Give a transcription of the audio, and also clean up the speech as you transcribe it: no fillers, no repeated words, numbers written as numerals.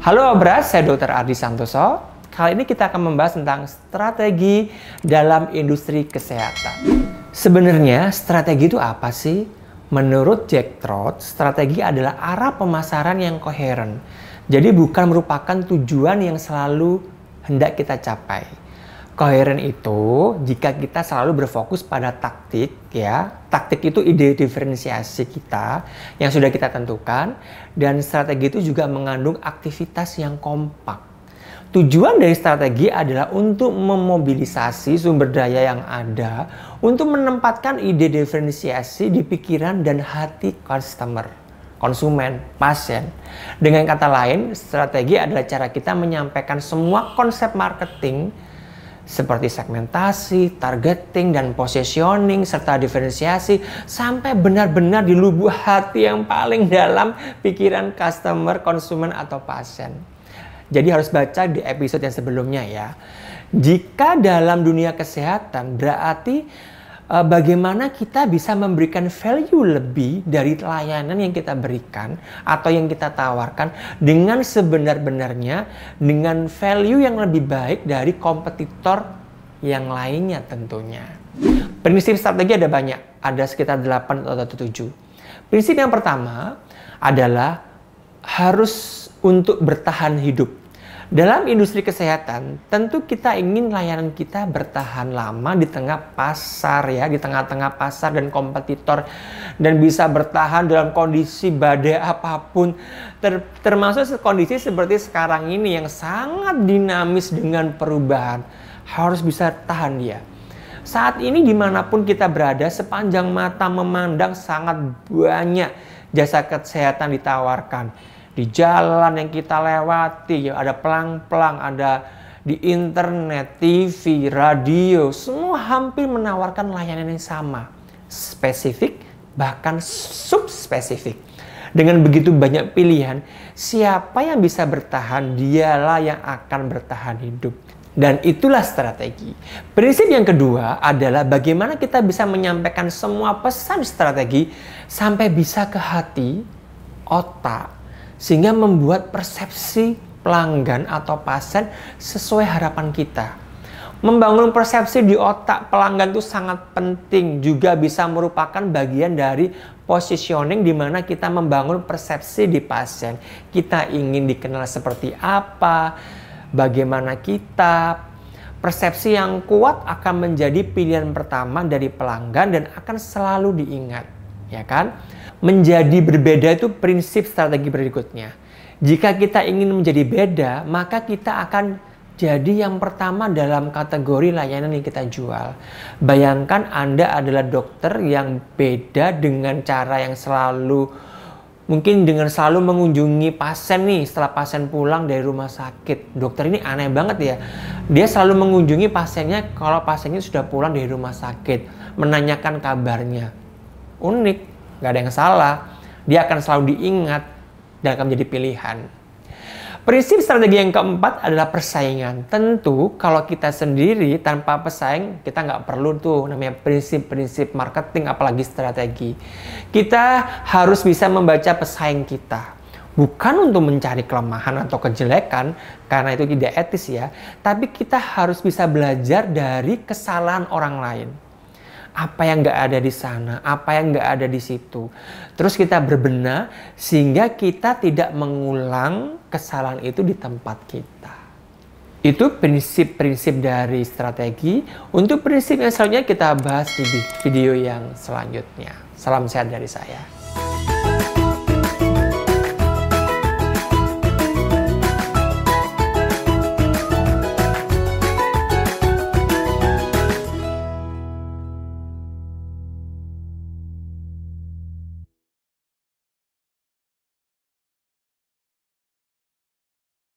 Halo Obras, saya Dr. Ardi Santoso. Kali ini kita akan membahas tentang strategi dalam industri kesehatan. Sebenarnya strategi itu apa sih? Menurut Jack Trout, strategi adalah arah pemasaran yang koheren. Jadi bukan merupakan tujuan yang selalu hendak kita capai. Koheren itu jika kita selalu berfokus pada taktik, ya. Taktik itu ide diferensiasi kita yang sudah kita tentukan, dan strategi itu juga mengandung aktivitas yang kompak. Tujuan dari strategi adalah untuk memobilisasi sumber daya yang ada untuk menempatkan ide diferensiasi di pikiran dan hati konsumen, pasien. Dengan kata lain, strategi adalah cara kita menyampaikan semua konsep marketing seperti segmentasi, targeting, dan positioning, serta diferensiasi sampai benar-benar di lubuk hati yang paling dalam pikiran customer, konsumen, atau pasien. Jadi harus baca di episode yang sebelumnya ya. Jika dalam dunia kesehatan berarti bagaimana kita bisa memberikan value lebih dari layanan yang kita berikan atau yang kita tawarkan dengan sebenar-benarnya, dengan value yang lebih baik dari kompetitor yang lainnya tentunya. Prinsip strategi ada banyak, ada sekitar 8 atau 7. Prinsip yang pertama adalah harus untuk bertahan hidup. Dalam industri kesehatan, tentu kita ingin layanan kita bertahan lama di tengah pasar ya, di tengah-tengah pasar dan kompetitor, dan bisa bertahan dalam kondisi badai apapun, termasuk kondisi seperti sekarang ini yang sangat dinamis dengan perubahan. Harus bisa tahan dia. Saat ini dimanapun kita berada, sepanjang mata memandang sangat banyak jasa kesehatan ditawarkan. Di jalan yang kita lewati, ya, ada pelang-pelang, ada di internet, TV, radio, semua hampir menawarkan layanan yang sama. Spesifik, bahkan subspesifik. Dengan begitu banyak pilihan, siapa yang bisa bertahan, dialah yang akan bertahan hidup. Dan itulah strategi. Prinsip yang kedua adalah bagaimana kita bisa menyampaikan semua pesan strategi sampai bisa ke hati, otak, sehingga membuat persepsi pelanggan atau pasien sesuai harapan kita. Membangun persepsi di otak pelanggan itu sangat penting, juga bisa merupakan bagian dari positioning di mana kita membangun persepsi di pasien. Kita ingin dikenal seperti apa, bagaimana kita. Persepsi yang kuat akan menjadi pilihan pertama dari pelanggan dan akan selalu diingat, ya kan? Menjadi berbeda itu prinsip strategi berikutnya. Jika kita ingin menjadi beda, maka kita akan jadi yang pertama dalam kategori layanan yang kita jual. Bayangkan Anda adalah dokter yang beda dengan cara yang mungkin dengan selalu mengunjungi pasien nih setelah pasien pulang dari rumah sakit. Dokter ini aneh banget ya. Dia selalu mengunjungi pasiennya kalau pasiennya sudah pulang dari rumah sakit, menanyakan kabarnya. Unik. Gak ada yang salah, dia akan selalu diingat dan akan menjadi pilihan. Prinsip strategi yang keempat adalah persaingan. Tentu kalau kita sendiri tanpa pesaing, kita nggak perlu tuh namanya prinsip-prinsip marketing apalagi strategi. Kita harus bisa membaca pesaing kita. Bukan untuk mencari kelemahan atau kejelekan, karena itu tidak etis ya. Tapi kita harus bisa belajar dari kesalahan orang lain. Apa yang nggak ada di sana, apa yang nggak ada di situ. Terus kita berbenah sehingga kita tidak mengulang kesalahan itu di tempat kita. Itu prinsip-prinsip dari strategi. Untuk prinsip yang selanjutnya kita bahas di video yang selanjutnya. Salam sehat dari saya.